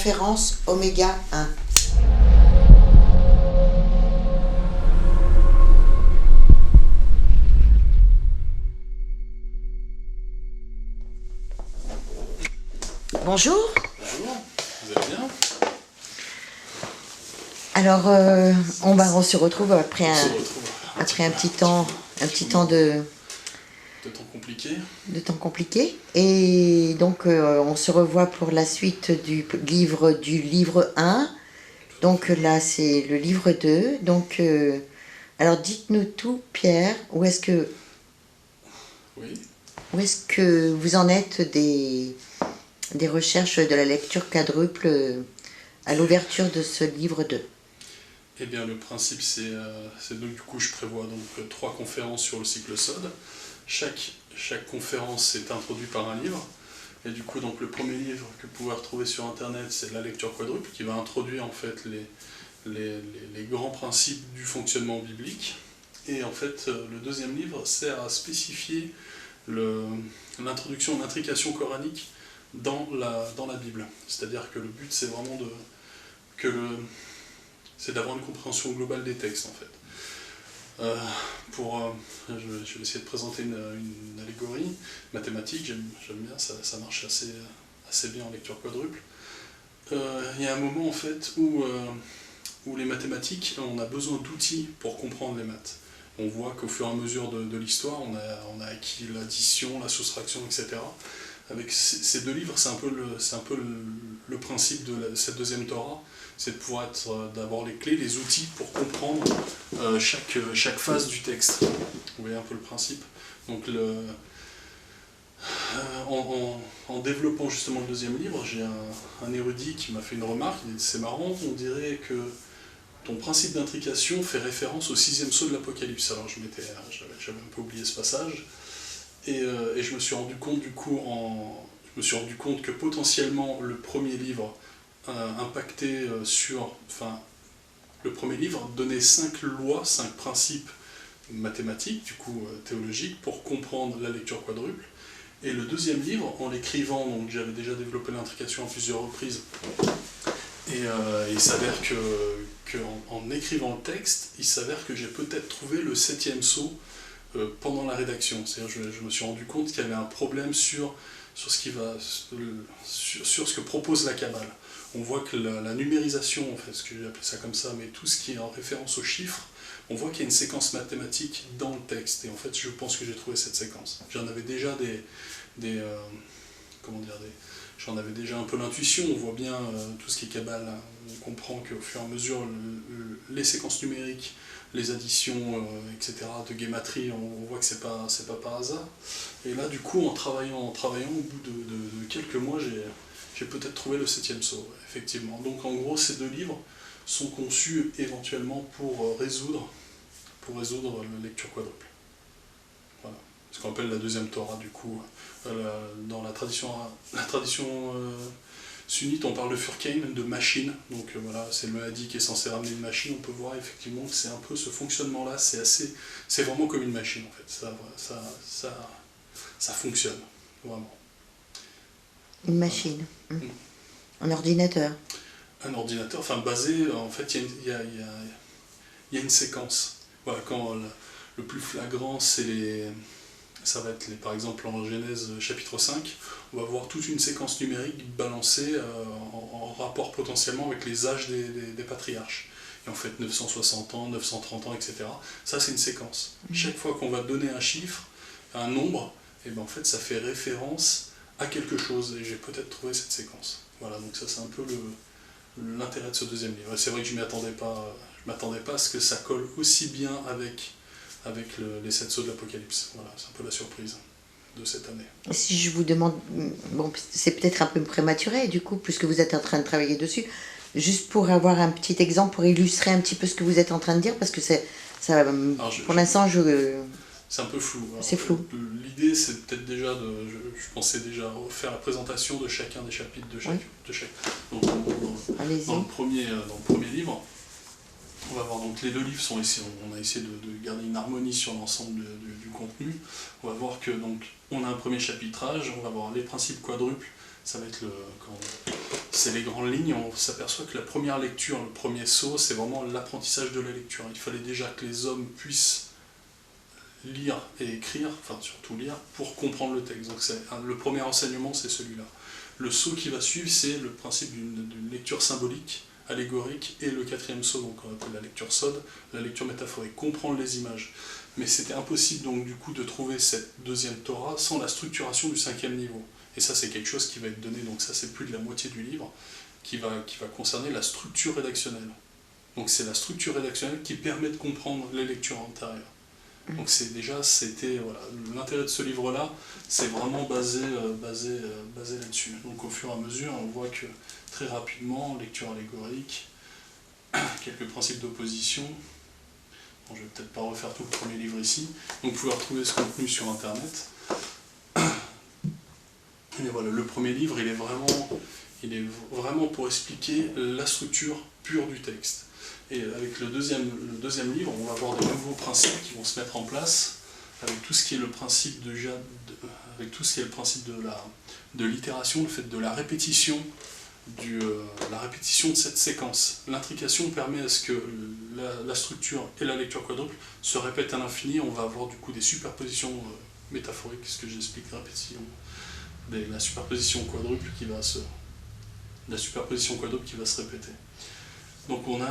conférence Oméga 1. Bonjour. Bonjour, vous allez bien? Alors, on se retrouve après un petit temps De temps compliqué. Et donc, on se revoit pour la suite du livre 1. Donc là, c'est le livre 2. Donc, alors dites-nous tout, Pierre. Où est-ce que vous en êtes des recherches de la lecture quadruple à l'ouverture de ce livre 2? Eh bien, le principe, c'est donc du coup, je prévois donc 3 conférences sur le cycle SOD. Chaque conférence est introduite par un livre. Et du coup, donc le premier livre que vous pouvez retrouver sur Internet, c'est la lecture quadruple, qui va introduire en fait les grands principes du fonctionnement biblique. Et en fait, le deuxième livre sert à spécifier l'introduction de l'intrication coranique dans la Bible. C'est-à-dire que le but, c'est vraiment c'est d'avoir une compréhension globale des textes, en fait. Je vais essayer de présenter une allégorie mathématique, j'aime bien, ça marche assez bien en lecture quadruple. Il y a un moment, en fait, où les mathématiques, on a besoin d'outils pour comprendre les maths. On voit qu'au fur et à mesure de l'histoire, on a acquis l'addition, la soustraction, etc. Avec ces deux livres, c'est un peu le principe de cette deuxième Torah, c'est de pouvoir d'avoir les clés, les outils pour comprendre chaque phase du texte. Vous voyez un peu le principe. Donc en développant justement le deuxième livre, j'ai un érudit qui m'a fait une remarque, il dit c'est marrant, on dirait que ton principe d'intrication fait référence au 6e sceau de l'Apocalypse. Alors j'avais un peu oublié ce passage. Et je me suis rendu compte que potentiellement le premier livre impactait le premier livre donnait 5 lois, 5 principes mathématiques, du coup théologiques, pour comprendre la lecture quadruple. Et le deuxième livre, en l'écrivant, donc j'avais déjà développé l'intrication à plusieurs reprises, et il s'avère qu'en écrivant le texte, il s'avère que j'ai peut-être trouvé le 7e sceau pendant la rédaction. C'est-à-dire je me suis rendu compte qu'il y avait un problème sur ce que propose la Kabbale. On voit que la numérisation, en fait, ce que j'ai appelé ça comme ça, mais tout ce qui est en référence aux chiffres, on voit qu'il y a une séquence mathématique dans le texte. Et en fait, je pense que j'ai trouvé cette séquence. J'en avais déjà j'en avais déjà un peu l'intuition. On voit bien tout ce qui est Kabbale. On comprend qu'au fur et à mesure, les séquences numériques, les additions, etc., de gématrie, on voit que c'est pas par hasard. Et là, du coup, en travaillant, au bout de quelques mois, j'ai peut-être trouvé le 7e sceau, effectivement. Donc en gros, ces deux livres sont conçus éventuellement pour résoudre la lecture quadruple. Voilà. Ce qu'on appelle la deuxième Torah, du coup. Dans la tradition sunnite, on parle de Furkheim, de machine. Donc voilà, c'est le Mahdi qui est censé ramener une machine. On peut voir effectivement que c'est un peu ce fonctionnement-là, c'est vraiment comme une machine en fait. Ça fonctionne, vraiment. Une machine. Voilà. Un ordinateur. Un ordinateur, enfin basé, en fait, il y a une séquence. Voilà, quand le plus flagrant, ça va être, par exemple, en Genèse chapitre 5, on va voir toute une séquence numérique balancée en rapport potentiellement avec les âges des patriarches. Et en fait, 960 ans, 930 ans, etc. Ça, c'est une séquence. Chaque fois qu'on va donner un chiffre, un nombre, et ben en fait, ça fait référence à quelque chose. Et j'ai peut-être trouvé cette séquence. Voilà, donc ça, c'est un peu l'intérêt de ce deuxième livre. C'est vrai que je ne m'attendais pas à ce que ça colle aussi bien avec les 7 sceaux de l'Apocalypse. Voilà, c'est un peu la surprise de cette année. Si je vous demande, bon, c'est peut-être un peu prématuré du coup, puisque vous êtes en train de travailler dessus, juste pour avoir un petit exemple, pour illustrer un petit peu ce que vous êtes en train de dire, parce que pour l'instant, c'est un peu flou. C'est flou. L'idée, c'est peut-être déjà je pensais déjà faire la présentation de chacun des chapitres de chaque. Donc, dans le premier livre, on va voir, donc les deux livres sont ici, on a essayé de garder une harmonie sur l'ensemble du contenu. On va voir que donc on a un premier chapitrage, on va voir les principes quadruples, ça va être c'est les grandes lignes. On s'aperçoit que la première lecture, le premier saut, c'est vraiment l'apprentissage de la lecture. Il fallait déjà que les hommes puissent lire et écrire, enfin surtout lire, pour comprendre le texte. Donc le premier enseignement, c'est celui-là. Le saut qui va suivre, c'est le principe d'une lecture symbolique, allégorique, et le quatrième saut, donc on appelle la lecture sode, la lecture métaphorique, comprendre les images. Mais c'était impossible donc du coup de trouver cette deuxième Torah sans la structuration du 5e niveau. Et ça c'est quelque chose qui va être donné, donc ça c'est plus de la moitié du livre, qui va concerner la structure rédactionnelle. Donc c'est la structure rédactionnelle qui permet de comprendre les lectures antérieures. Donc voilà, l'intérêt de ce livre-là, c'est vraiment basé là-dessus. Donc au fur et à mesure, on voit que très rapidement, lecture allégorique, quelques principes d'opposition. Bon, je vais peut-être pas refaire tout le premier livre ici. Donc vous pouvez retrouver ce contenu sur Internet. Et voilà, le premier livre, il est vraiment pour expliquer la structure pure du texte. Et avec le deuxième livre, on va avoir de nouveaux principes qui vont se mettre en place, avec tout ce qui est le principe de l'itération, le fait de la répétition, la répétition de cette séquence. L'intrication permet à ce que la structure et la lecture quadruple se répètent à l'infini. On va avoir du coup des superpositions métaphoriques, ce que j'explique, répétition, la superposition quadruple qui va se répéter. Donc on a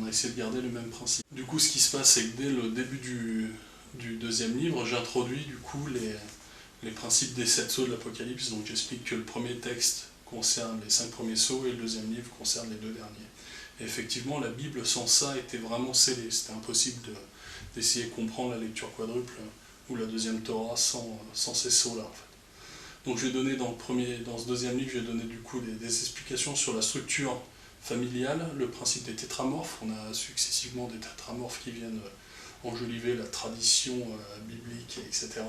essayé de garder le même principe. Du coup, ce qui se passe, c'est que dès le début du deuxième livre, j'introduis du coup les principes des 7 sceaux de l'Apocalypse. Donc j'explique que le premier texte concerne les 5 premiers sceaux et le deuxième livre concerne les 2 derniers. Et effectivement, la Bible sans ça était vraiment scellée. C'était impossible d'essayer de comprendre la lecture quadruple ou la deuxième Torah sans ces sceaux-là, en fait. Donc je vais donner dans ce deuxième livre, je vais donner du coup des explications sur la structure familiale, le principe des tétramorphes. On a successivement des tétramorphes qui viennent enjoliver la tradition biblique, etc.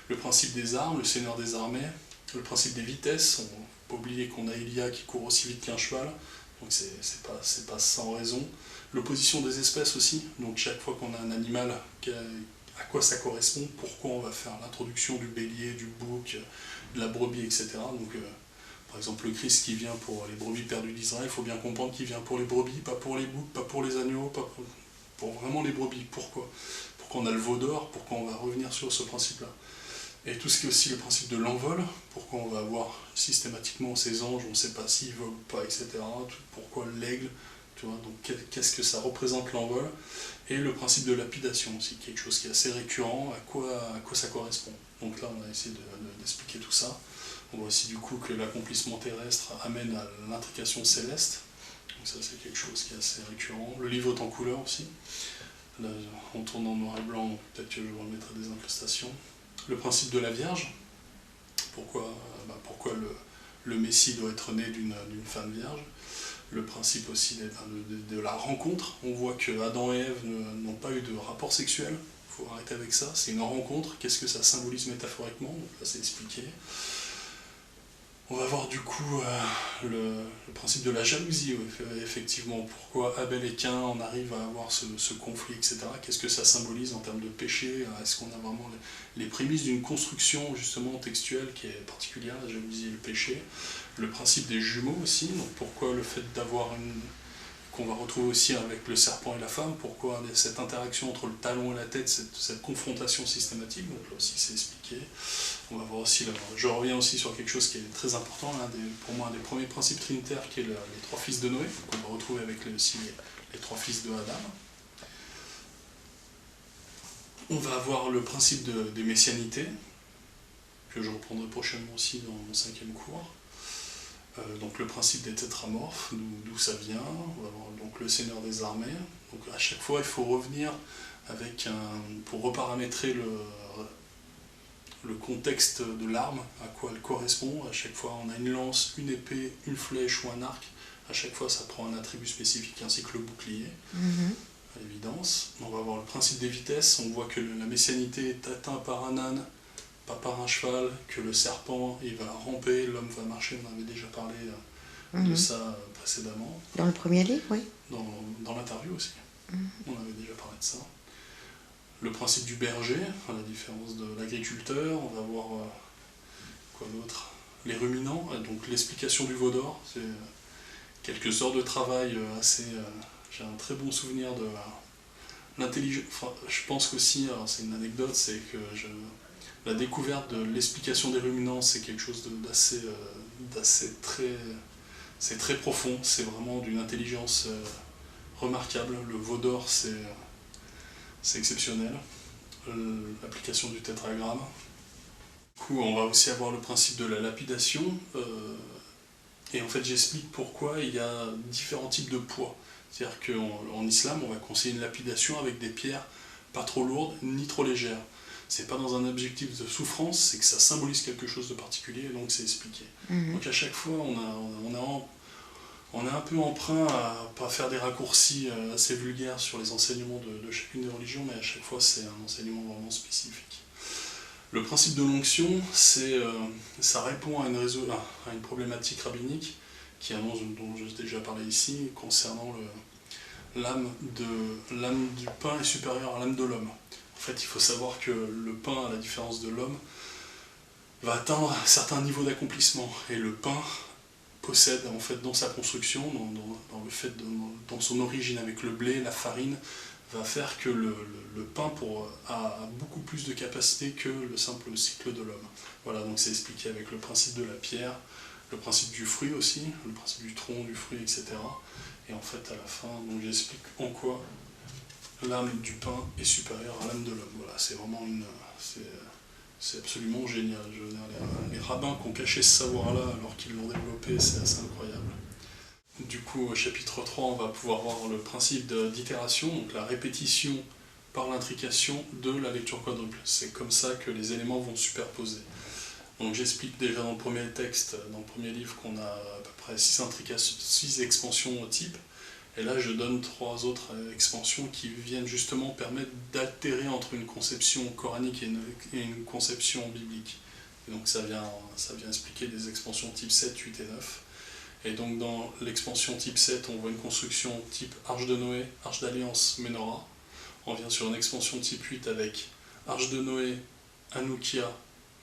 Le principe des armes, le seigneur des armées, le principe des vitesses. On ne peut pas oublier qu'on a Elia qui court aussi vite qu'un cheval, donc c'est pas sans raison. L'opposition des espèces aussi, donc chaque fois qu'on a un animal, à quoi ça correspond, pourquoi on va faire l'introduction du bélier, du bouc, de la brebis, etc. Donc, par exemple, le Christ qui vient pour les brebis perdues d'Israël, il faut bien comprendre qu'il vient pour les brebis, pas pour les boucs, pas pour les agneaux, pas pour vraiment les brebis. Pourquoi on a le veau d'or, pourquoi on va revenir sur ce principe-là. Et tout ce qui est aussi le principe de l'envol, pourquoi on va avoir systématiquement ces anges, on ne sait pas s'ils volent ou pas, etc. Pourquoi l'aigle, tu vois, donc qu'est-ce que ça représente l'envol. Et le principe de lapidation aussi, quelque chose qui est assez récurrent, à quoi ça correspond. Donc là, on a essayé d'expliquer tout ça. On voit aussi du coup que l'accomplissement terrestre amène à l'intrication céleste. Donc ça, c'est quelque chose qui est assez récurrent. Le livre est en couleur aussi. Là, en tournant en noir et blanc, peut-être que je remettrai des incrustations. Le principe de la Vierge. Pourquoi le Messie doit être né d'une femme vierge. Le principe aussi de la rencontre. On voit que Adam et Ève n'ont pas eu de rapport sexuel. Il faut arrêter avec ça. C'est une rencontre. Qu'est-ce que ça symbolise métaphoriquement? Donc là, c'est expliqué. On va voir du coup le principe de la jalousie, effectivement. Pourquoi Abel et Caïn, on arrive à avoir ce conflit, etc. Qu'est-ce que ça symbolise en termes de péché? Est-ce qu'on a vraiment les prémices d'une construction justement textuelle qui est particulière, la jalousie et le péché? Le principe des jumeaux aussi, donc pourquoi le fait d'avoir qu'on va retrouver aussi avec le serpent et la femme, pourquoi cette interaction entre le talon et la tête, cette confrontation systématique, donc là aussi c'est expliqué. On va voir aussi, je reviens aussi sur quelque chose qui est très important, pour moi un des premiers principes trinitaires, qui est les 3 fils de Noé, qu'on va retrouver avec aussi les 3 fils de Adam. On va avoir le principe des messianités, que je reprendrai prochainement aussi dans mon 5e cours. Donc le principe des tétramorphes, d'où ça vient. On va avoir donc le seigneur des armées. Donc à chaque fois, il faut revenir pour reparamétrer le contexte de l'arme, à quoi elle correspond. À chaque fois, on a une lance, une épée, une flèche ou un arc. À chaque fois, ça prend un attribut spécifique, ainsi que le bouclier, à l'évidence. On va avoir le principe des vitesses. On voit que la messianité est atteinte par un âne, pas par un cheval, que le serpent il va ramper, l'homme va marcher. On avait déjà parlé de ça précédemment. Dans le premier livre, oui. Dans l'interview aussi. On avait déjà parlé de ça. Le principe du berger, à la différence de l'agriculteur. On va voir quoi d'autre? les ruminants, donc l'explication du veau d'or, c'est quelques heures de travail assez... j'ai un très bon souvenir de l'intelligence... Enfin, je pense qu'aussi, alors c'est une anecdote, c'est que la découverte de l'explication des ruminants, c'est quelque chose d'assez très... C'est très profond, c'est vraiment d'une intelligence remarquable. Le veau d'or, c'est exceptionnel. L'application du tétragramme. Du coup, on va aussi avoir le principe de la lapidation. Et en fait, j'explique pourquoi il y a différents types de poids. C'est-à-dire qu'en islam, on va conseiller une lapidation avec des pierres pas trop lourdes ni trop légères. C'est pas dans un objectif de souffrance, c'est que ça symbolise quelque chose de particulier, et donc c'est expliqué. Donc à chaque fois, on a un peu emprunt à pas faire des raccourcis assez vulgaires sur les enseignements de chacune des religions, mais à chaque fois, c'est un enseignement vraiment spécifique. Le principe de l'onction, ça répond à une problématique rabbinique qui annonce, dont j'ai déjà parlé ici, concernant l'âme du pain est supérieure à l'âme de l'homme. En fait, il faut savoir que le pain, à la différence de l'homme, va atteindre un certain niveau d'accomplissement. Et le pain possède, en fait, dans sa construction, dans son origine avec le blé, la farine, va faire que le pain a beaucoup plus de capacité que le simple cycle de l'homme. Voilà, donc c'est expliqué avec le principe de la pierre, le principe du fruit aussi, le principe du tronc, du fruit, etc. Et en fait, à la fin, donc j'explique en quoi l'âme du pain est supérieure à l'âme de l'homme. Voilà, c'est vraiment c'est absolument génial. Je veux dire, les rabbins qui ont caché ce savoir-là alors qu'ils l'ont développé, c'est assez incroyable. Du coup, au chapitre 3, on va pouvoir voir le principe d'itération, donc la répétition par l'intrication de la lecture quadruple. C'est comme ça que les éléments vont se superposer. Donc j'explique déjà dans le premier texte, dans le premier livre, qu'on a à peu près 6 expansions type. Et là, je donne 3 autres expansions qui viennent justement permettre d'altérer entre une conception coranique et une conception biblique. Et donc ça vient expliquer des expansions type 7, 8 et 9. Et donc dans l'expansion type 7, on voit une construction type Arche de Noé, Arche d'Alliance, Ménorah. On vient sur une expansion type 8 avec Arche de Noé, Hanoukia,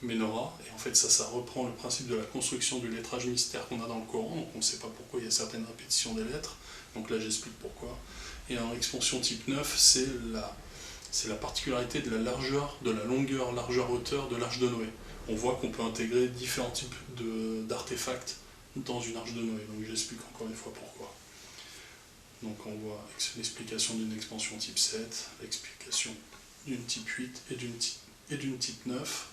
Ménorah. Et en fait ça reprend le principe de la construction du lettrage mystère qu'on a dans le Coran. Donc on ne sait pas pourquoi il y a certaines répétitions des lettres. Donc là j'explique pourquoi. Et en expansion type 9, c'est la particularité de la largeur, de la longueur, largeur-hauteur de l'Arche de Noé. On voit qu'on peut intégrer différents types d'artefacts dans une Arche de Noé. Donc j'explique encore une fois pourquoi. Donc on voit l'explication d'une expansion type 7, l'explication d'une type 8 et d'une type 9.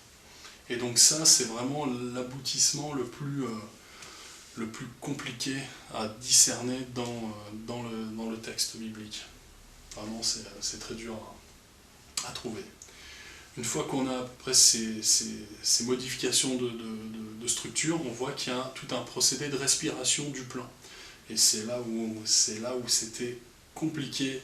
Et donc ça, c'est vraiment l'aboutissement le plus compliqué à discerner dans le texte biblique. Vraiment, c'est très dur à trouver. Une fois qu'on a à peu près ces modifications de structure, on voit qu'il y a tout un procédé de respiration du plan. Et c'est là où c'était compliqué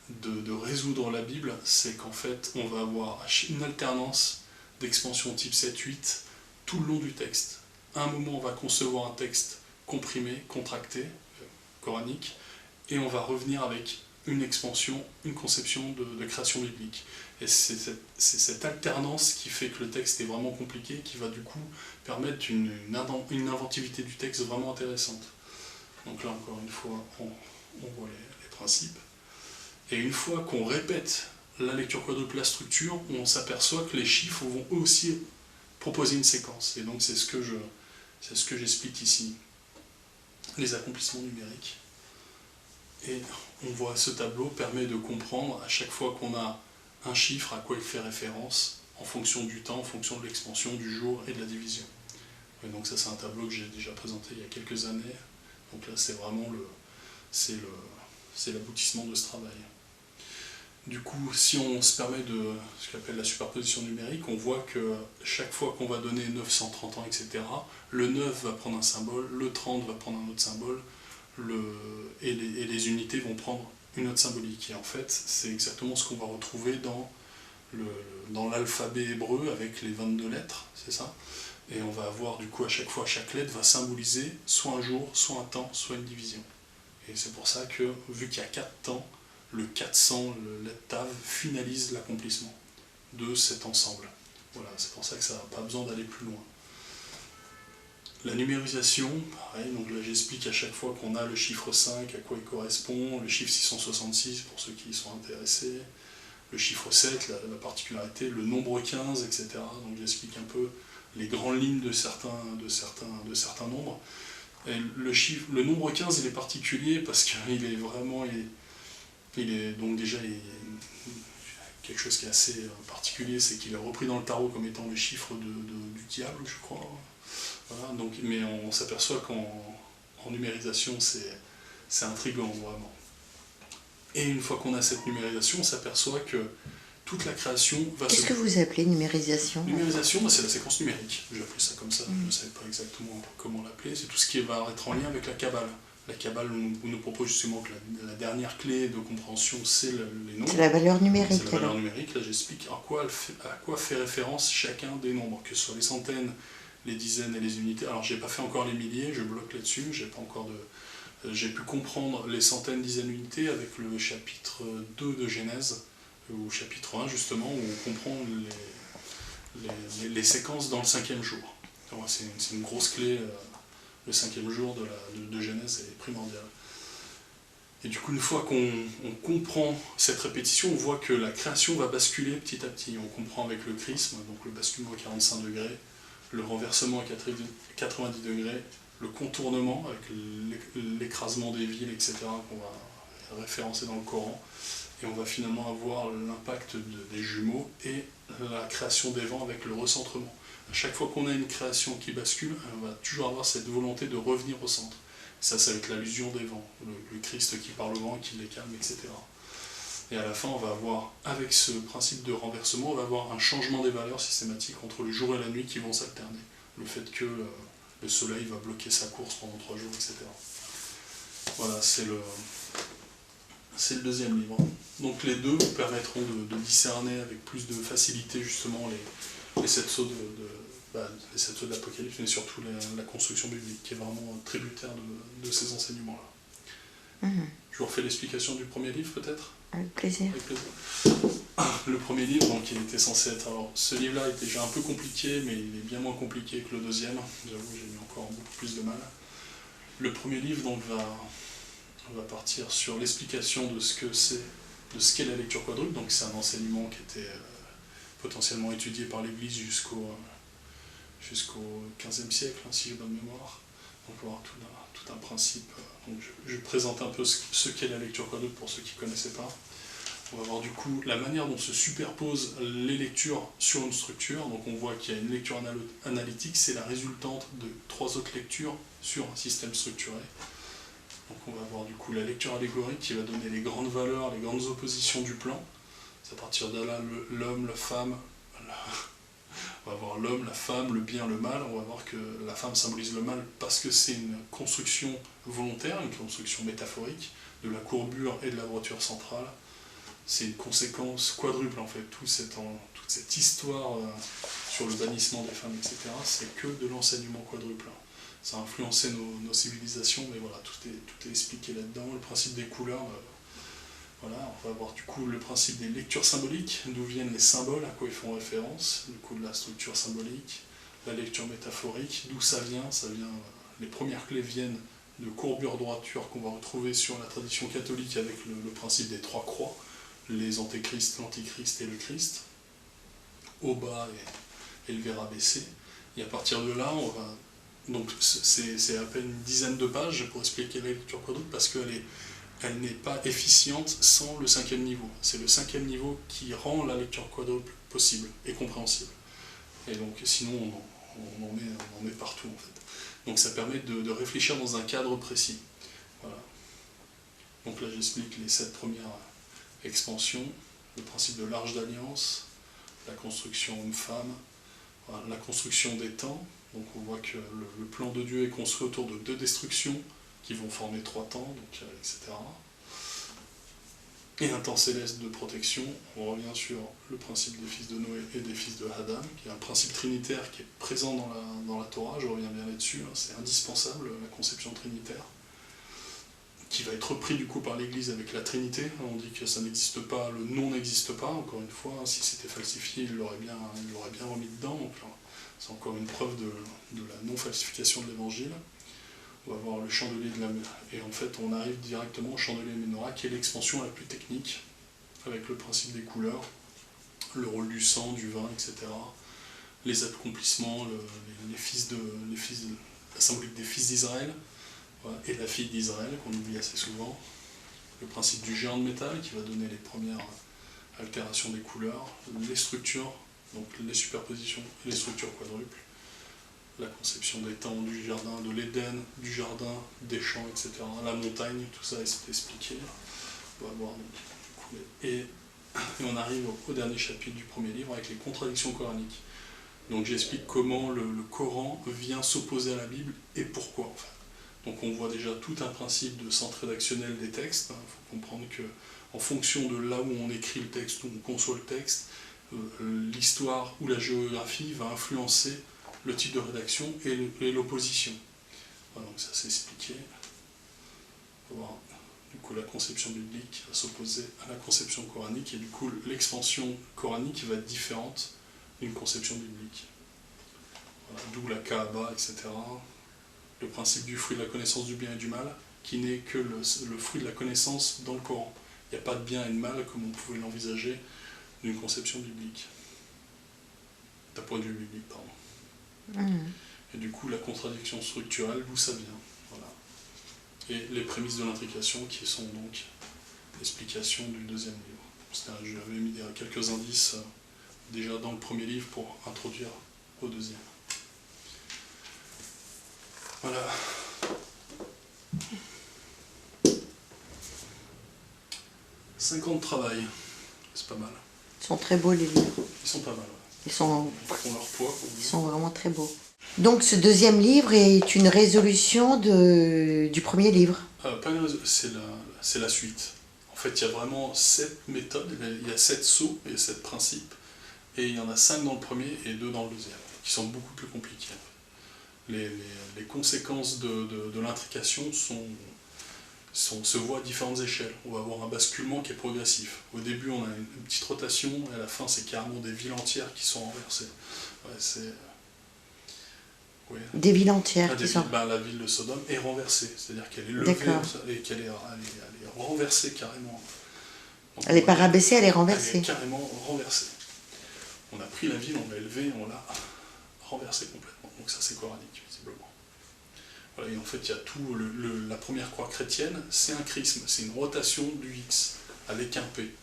de résoudre la Bible, c'est qu'en fait, on va avoir une alternance d'expansion type 7-8 tout le long du texte. À un moment, on va concevoir un texte comprimé, contracté, coranique, et on va revenir avec une expansion, une conception de création biblique. Et c'est cette alternance qui fait que le texte est vraiment compliqué, qui va du coup permettre une inventivité du texte vraiment intéressante. Donc là, encore une fois, on voit les principes. Et une fois qu'on répète la lecture quadruple, la structure, on s'aperçoit que les chiffres vont eux aussi proposer une séquence. Et donc c'est ce que j'explique ici. Les accomplissements numériques. Et on voit ce tableau permet de comprendre à chaque fois qu'on a un chiffre à quoi il fait référence en fonction du temps, en fonction de l'expansion, du jour et de la division. Et donc ça c'est un tableau que j'ai déjà présenté il y a quelques années. Donc là c'est vraiment c'est l'aboutissement de ce travail. Du coup, si on se permet de ce qu'on appelle la superposition numérique, on voit que chaque fois qu'on va donner 930 ans, etc., le 9 va prendre un symbole, le 30 va prendre un autre symbole, et les unités vont prendre une autre symbolique. Et en fait, c'est exactement ce qu'on va retrouver dans l'alphabet hébreu avec les 22 lettres, c'est ça. Et on va avoir du coup à chaque fois, chaque lettre va symboliser soit un jour, soit un temps, soit une division. Et c'est pour ça que, vu qu'il y a 4 temps, le 400, le let tav, finalise l'accomplissement de cet ensemble. Voilà, c'est pour ça que ça n'a pas besoin d'aller plus loin. La numérisation, pareil, donc là j'explique à chaque fois qu'on a le chiffre 5, à quoi il correspond, le chiffre 666 pour ceux qui y sont intéressés, le chiffre 7, la particularité, le nombre 15, etc. Donc j'explique un peu les grandes lignes de certains nombres. Et le nombre 15 il est particulier parce qu'il est vraiment, donc déjà il y a quelque chose qui est assez particulier, c'est qu'il est repris dans le tarot comme étant le chiffre du diable, je crois. Voilà, donc, mais on s'aperçoit qu'en numérisation c'est intriguant vraiment. Et une fois qu'on a cette numérisation, on s'aperçoit que toute la création va Qu'est-ce que vous appelez numérisation? Numérisation, c'est la séquence numérique. J'ai appelé ça comme ça, je ne savais pas exactement comment l'appeler. C'est tout ce qui va être en lien avec la Kabbale. La Kabbale nous propose justement que la dernière clé de compréhension, c'est les nombres. C'est la valeur numérique. C'est la valeur numérique. Là, j'explique à quoi fait référence chacun des nombres, que ce soit les centaines, les dizaines et les unités. Alors, j'ai pas fait encore les milliers, je bloque là-dessus. J'ai pu comprendre les centaines, dizaines d'unités avec le chapitre 2 de Genèse, ou chapitre 1 justement, où on comprend les séquences dans le 5e jour. C'est une grosse clé, le 5e jour de Genèse est primordial. Et du coup, une fois qu'on comprend cette répétition, on voit que la création va basculer petit à petit. On comprend avec le chrisme, donc le basculement à 45 degrés, le renversement à 90 degrés, le contournement avec l'écrasement des villes, etc., qu'on va référencer dans le Coran. Et on va finalement avoir l'impact des jumeaux et la création des vents avec le recentrement. À chaque fois qu'on a une création qui bascule, on va toujours avoir cette volonté de revenir au centre. Ça, c'est avec l'allusion des vents, le Christ qui parle au vent et qui les calme, etc. Et à la fin, on va avoir, avec ce principe de renversement, on va avoir un changement des valeurs systématiques entre le jour et la nuit qui vont s'alterner. Le fait que le soleil va bloquer sa course pendant 3 jours, etc. Voilà, c'est le deuxième livre. Donc les deux vous permettront de discerner avec plus de facilité justement les 7 sauts les 7 sauts de l'Apocalypse, mais surtout la construction biblique, qui est vraiment tributaire de ces enseignements-là. Je vous refais l'explication du premier livre peut-être ? Avec plaisir. Avec plaisir. Le premier livre, donc, il était censé être... Alors, ce livre-là est déjà un peu compliqué, mais il est bien moins compliqué que le deuxième. J'avoue, j'ai eu encore beaucoup plus de mal. Le premier livre donc, va partir sur l'explication de ce qu'est la lecture quadruple. Donc, c'est un enseignement qui était potentiellement étudié par l'Église jusqu'au XVe siècle, si j'ai bonne mémoire. Donc, on va voir tout un principe. Donc, je présente un peu ce qu'est la lecture quadruple pour ceux qui ne connaissaient pas. On va voir du coup la manière dont se superposent les lectures sur une structure. Donc on voit qu'il y a une lecture analytique, c'est la résultante de 3 autres lectures sur un système structuré. Donc on va voir du coup la lecture allégorique qui va donner les grandes valeurs, les grandes oppositions du plan. C'est à partir de là l'homme, la femme, on va voir l'homme, la femme, le bien, le mal. On va voir que la femme symbolise le mal parce que c'est une construction volontaire, une construction métaphorique de la courbure et de la droiture centrale. C'est une conséquence quadruple en fait, toute cette histoire sur le bannissement des femmes, etc. C'est que de l'enseignement quadruple. Ça a influencé nos civilisations, mais voilà, tout est expliqué là-dedans. Le principe des couleurs, voilà, on va voir du coup le principe des lectures symboliques, d'où viennent les symboles, à quoi ils font référence, du coup de la structure symbolique, la lecture métaphorique, d'où ça vient, les premières clés viennent de courbure droiture qu'on va retrouver sur la tradition catholique avec le principe des 3 croix, les antéchrists, l'antichrist et le Christ, au bas et le verre abaissé. Et à partir de là, donc c'est à peine une dizaine de pages pour expliquer la lecture quadruple parce qu'elle n'est pas efficiente sans le 5e niveau. C'est le 5e niveau qui rend la lecture quadruple possible et compréhensible. Et donc sinon on en met partout en fait. Donc ça permet de réfléchir dans un cadre précis. Voilà. Donc là j'explique les 7 premières expansion, le principe de l'arche d'alliance, la construction homme-femme, voilà, la construction des temps. Donc on voit que le plan de Dieu est construit autour de 2 destructions qui vont former 3 temps, donc, etc. Et un temps céleste de protection. On revient sur le principe des fils de Noé et des fils de Adam, qui est un principe trinitaire qui est présent dans la Torah, je reviens bien là-dessus, hein, c'est indispensable, la conception trinitaire. qui va être repris du coup par l'Église avec la Trinité. On dit que ça n'existe pas, le nom n'existe pas, encore une fois, si c'était falsifié, il l'aurait bien remis dedans, donc c'est encore une preuve de la non-falsification de l'Évangile. On va voir le chandelier de la et en fait on arrive directement au chandelier Menorah, qui est l'expansion la plus technique, avec le principe des couleurs, le rôle du sang, du vin, etc. Les accomplissements, la symbolique des fils d'Israël, voilà, et la fille d'Israël, qu'on oublie assez souvent. Le principe du géant de métal, qui va donner les premières altérations des couleurs, les structures, donc les superpositions et les structures quadruples, la conception des temps du jardin, de l'Éden, du jardin, des champs, etc. La montagne, tout ça est expliqué. On va voir donc. Et on arrive au dernier chapitre du premier livre avec les contradictions coraniques. Donc j'explique comment le Coran vient s'opposer à la Bible et pourquoi en fait. Donc on voit déjà tout un principe de centre rédactionnel des textes. Il faut comprendre que en fonction de là où on écrit le texte, où on conçoit le texte, l'histoire ou la géographie va influencer le type de rédaction et l'opposition. Voilà, donc ça c'est expliqué. On va voir du coup la conception biblique va s'opposer à la conception coranique et du coup l'expansion coranique va être différente d'une conception biblique. Voilà, d'où la Kaaba, etc. Le principe du fruit de la connaissance du bien et du mal, qui n'est que le fruit de la connaissance dans le Coran. Il n'y a pas de bien et de mal comme on pouvait l'envisager d'une conception biblique. D'un point de vue biblique, pardon. Et du coup, la contradiction structurelle, d'où ça vient. Voilà. Et les prémices de l'intrication, qui sont donc l'explication du deuxième livre. Je l'avais mis quelques indices déjà dans le premier livre pour introduire au deuxième. Voilà. Cinq ans de travail, c'est pas mal. Ils sont très beaux les livres. Ils sont pas mal, ouais. Ils font leur poids. Ils sont vraiment très beaux. Donc ce deuxième livre est une résolution du premier livre. C'est la suite. En fait, il y a vraiment 7 méthodes, il y a 7 sceaux, il y a 7 principes, et il y en a 5 dans le premier et 2 dans le deuxième, qui sont beaucoup plus compliqués. Les conséquences de l'intrication se voient à différentes échelles. On va avoir un basculement qui est progressif. Au début, on a une petite rotation, et à la fin, c'est carrément des villes entières qui sont renversées. Ouais, oui. Des villes entières qui sont... La ville de Sodome est renversée, c'est-à-dire qu'elle est levée et qu'elle est renversée carrément. Donc, elle n'est pas rabaissée, elle est renversée. Elle est carrément renversée. On a pris la ville, on l'a élevée, on l'a renversée complètement. Donc ça, c'est coranique, visiblement. Voilà, et en fait, il y a tout. La première croix chrétienne, c'est un chrisme, c'est une rotation du X avec un P.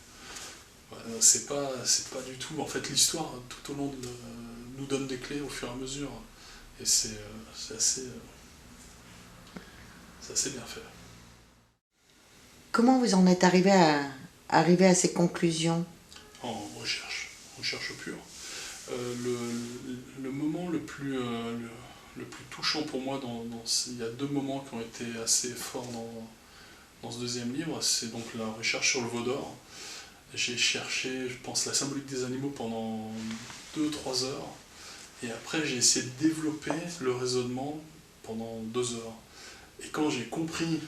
Voilà, c'est pas du tout. En fait, l'histoire, tout au long, nous donne des clés au fur et à mesure. Et c'est assez bien fait. Comment vous en êtes arrivé à ces conclusions? En recherche pure. Le moment le plus touchant pour moi, il y a 2 moments qui ont été assez forts dans ce deuxième livre, c'est donc la recherche sur le veau d'or. J'ai cherché, je pense, la symbolique des animaux pendant 2-3 heures. Et après, j'ai essayé de développer le raisonnement pendant 2 heures. Et quand j'ai compris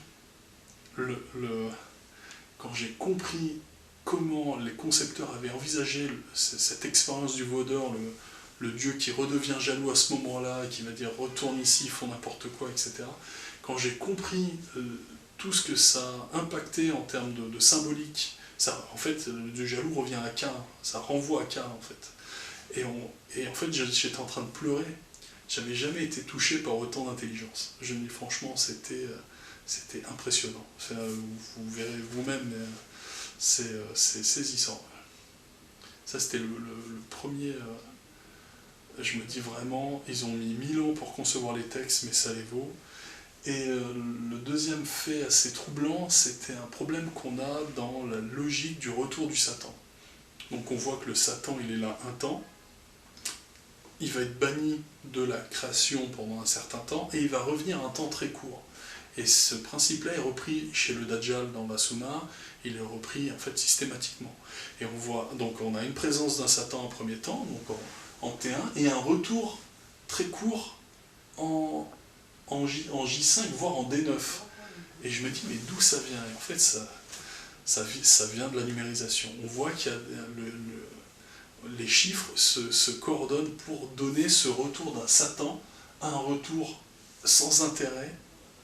comment les concepteurs avaient envisagé cette expérience du veau d'or, le dieu qui redevient jaloux à ce moment-là, qui va dire retourne ici, font n'importe quoi, etc. Quand j'ai compris tout ce que ça impactait en termes de symbolique, en fait, le dieu jaloux revient à Cain, ça renvoie à Cain en fait. Et en fait, j'étais en train de pleurer. J'avais jamais été touché par autant d'intelligence. Je me dis franchement, c'était impressionnant. Vous verrez vous-même, mais c'est saisissant. Ça, c'était le premier. Je me dis vraiment, ils ont mis 1000 ans pour concevoir les textes, mais ça les vaut. Et le deuxième fait assez troublant, c'était un problème qu'on a dans la logique du retour du Satan. Donc on voit que le Satan, il est là un temps. Il va être banni de la création pendant un certain temps et il va revenir un temps très court. Et ce principe-là est repris chez le Dajjal dans la Sunna, il est repris en fait systématiquement. Et on voit, donc on a une présence d'un Satan en premier temps, donc en T1, et un retour très court en J5, voire en D9. Et je me dis, mais d'où ça vient? Et en fait, ça vient de la numérisation. On voit qu'il y a les chiffres se coordonnent pour donner ce retour d'un Satan à un retour sans intérêt,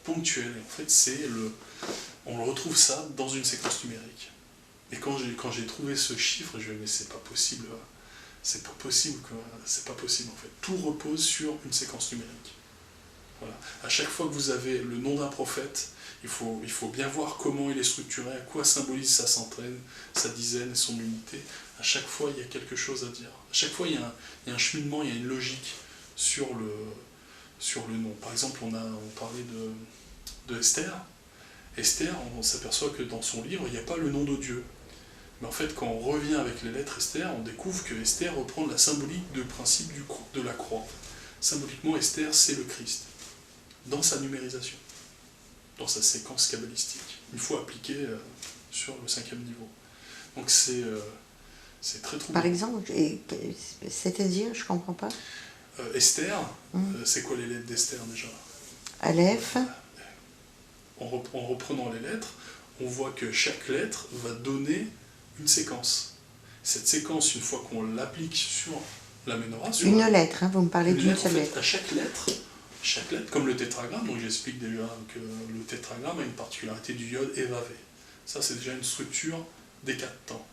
ponctuel. Et en fait, on le retrouve ça dans une séquence numérique. Et quand j'ai trouvé ce chiffre, je me dis, mais c'est pas possible. C'est pas possible, quoi. C'est pas possible en fait. Tout repose sur une séquence numérique. Voilà. À chaque fois que vous avez le nom d'un prophète, il faut bien voir comment il est structuré, à quoi symbolise sa centaine, sa dizaine et son unité. À chaque fois, il y a quelque chose à dire. À chaque fois, il y a un cheminement, il y a une logique sur le nom. Par exemple, on parlait de Esther. Esther, on s'aperçoit que dans son livre, il n'y a pas le nom de Dieu. Mais en fait, quand on revient avec les lettres Esther, on découvre que Esther reprend la symbolique du principe de la croix. Symboliquement, Esther, c'est le Christ, dans sa numérisation, dans sa séquence kabbalistique. Il faut appliquer sur le 5e niveau. Donc c'est très troublant. Par exemple, c'est-à-dire, je ne comprends pas. Esther, c'est quoi les lettres d'Esther déjà? Aleph. En reprenant les lettres, on voit que chaque lettre va donner une séquence. Cette séquence, une fois qu'on l'applique sur la menorah... Une lettre, hein, vous me parlez d'une seule lettre. À chaque lettre, comme le tétragramme, donc j'explique déjà que le tétragramme a une particularité du yod et vavé. Ça, c'est déjà une structure des 4 temps.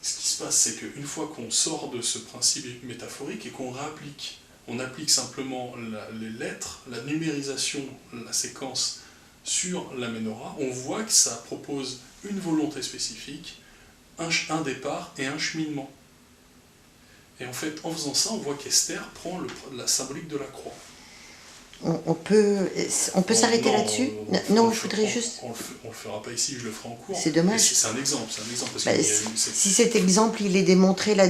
Ce qui se passe, c'est qu'une fois qu'on sort de ce principe métaphorique et qu'on réapplique, on applique simplement les lettres, la numérisation, la séquence sur la menorah, on voit que ça propose une volonté spécifique, un départ et un cheminement. Et en fait, en faisant ça, on voit qu'Esther prend la symbolique de la croix. On peut s'arrêter là-dessus? Non, je voudrais juste... On le fera pas ici, je le ferai en cours. C'est dommage. C'est un exemple. Parce si cet exemple, il est démontré là...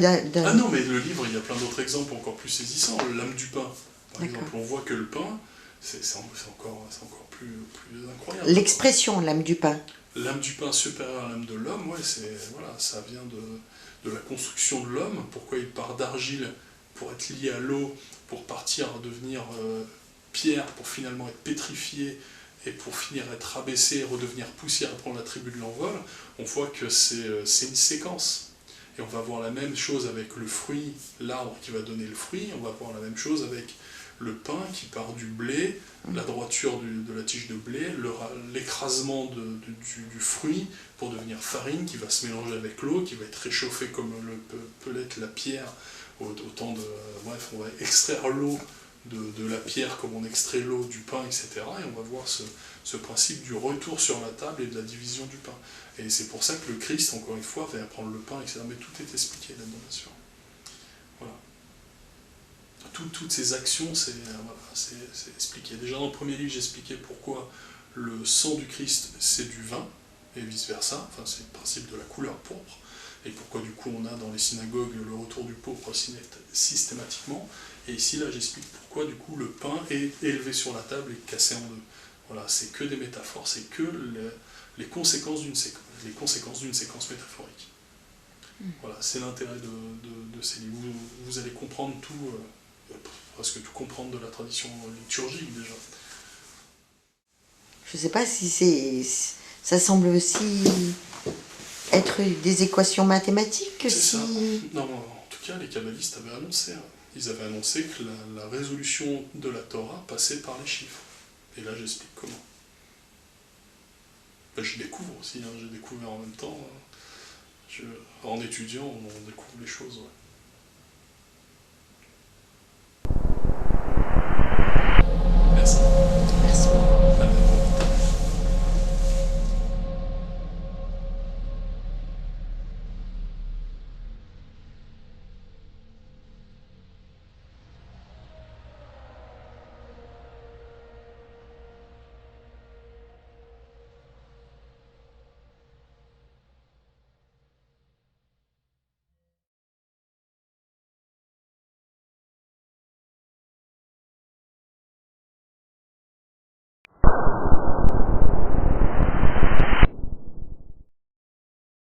Ah non, mais le livre, il y a plein d'autres exemples encore plus saisissants. L'âme du pain, par exemple. On voit que le pain, c'est encore plus incroyable. L'expression, l'âme du pain. L'âme du pain supérieure à l'âme de l'homme, ça vient de la construction de l'homme. Pourquoi il part d'argile pour être lié à l'eau, pour partir devenir pierre, pour finalement être pétrifié et pour finir être abaissé et redevenir poussière et prendre la tribu de l'envol. On voit que c'est une séquence. Et on va voir la même chose avec le fruit, l'arbre qui va donner le fruit. On va voir la même chose avec le pain qui part du blé, la droiture de la tige de blé, l'écrasement du fruit pour devenir farine qui va se mélanger avec l'eau, qui va être réchauffée comme peut l'être la pierre, autant de... Bref, on va extraire l'eau de la pierre comme on extrait l'eau du pain, etc. Et on va voir ce principe du retour sur la table et de la division du pain. Et c'est pour ça que le Christ, encore une fois, va prendre le pain, etc. Mais tout est expliqué là-dedans, bien sûr. Voilà. Toutes ces actions, c'est expliqué. Déjà dans le premier livre, j'expliquais pourquoi le sang du Christ, c'est du vin, et vice-versa. Enfin, c'est le principe de la couleur pourpre. Et pourquoi du coup on a dans les synagogues le retour du pourpre systématiquement. Et ici, là, j'explique pourquoi du coup le pain est élevé sur la table et cassé en deux. Voilà, c'est que des métaphores, c'est que les conséquences d'une séquence métaphorique. Voilà, c'est l'intérêt de ces livres. Vous allez comprendre tout, presque tout comprendre de la tradition liturgique déjà. Je ne sais pas si ça semble aussi être des équations mathématiques que ça. Non, en tout cas, les kabbalistes avaient annoncé. Ils avaient annoncé que la résolution de la Torah passait par les chiffres. Et là, j'explique comment. Ben, je découvre aussi, j'ai découvert en même temps. En étudiant, on découvre les choses. Ouais.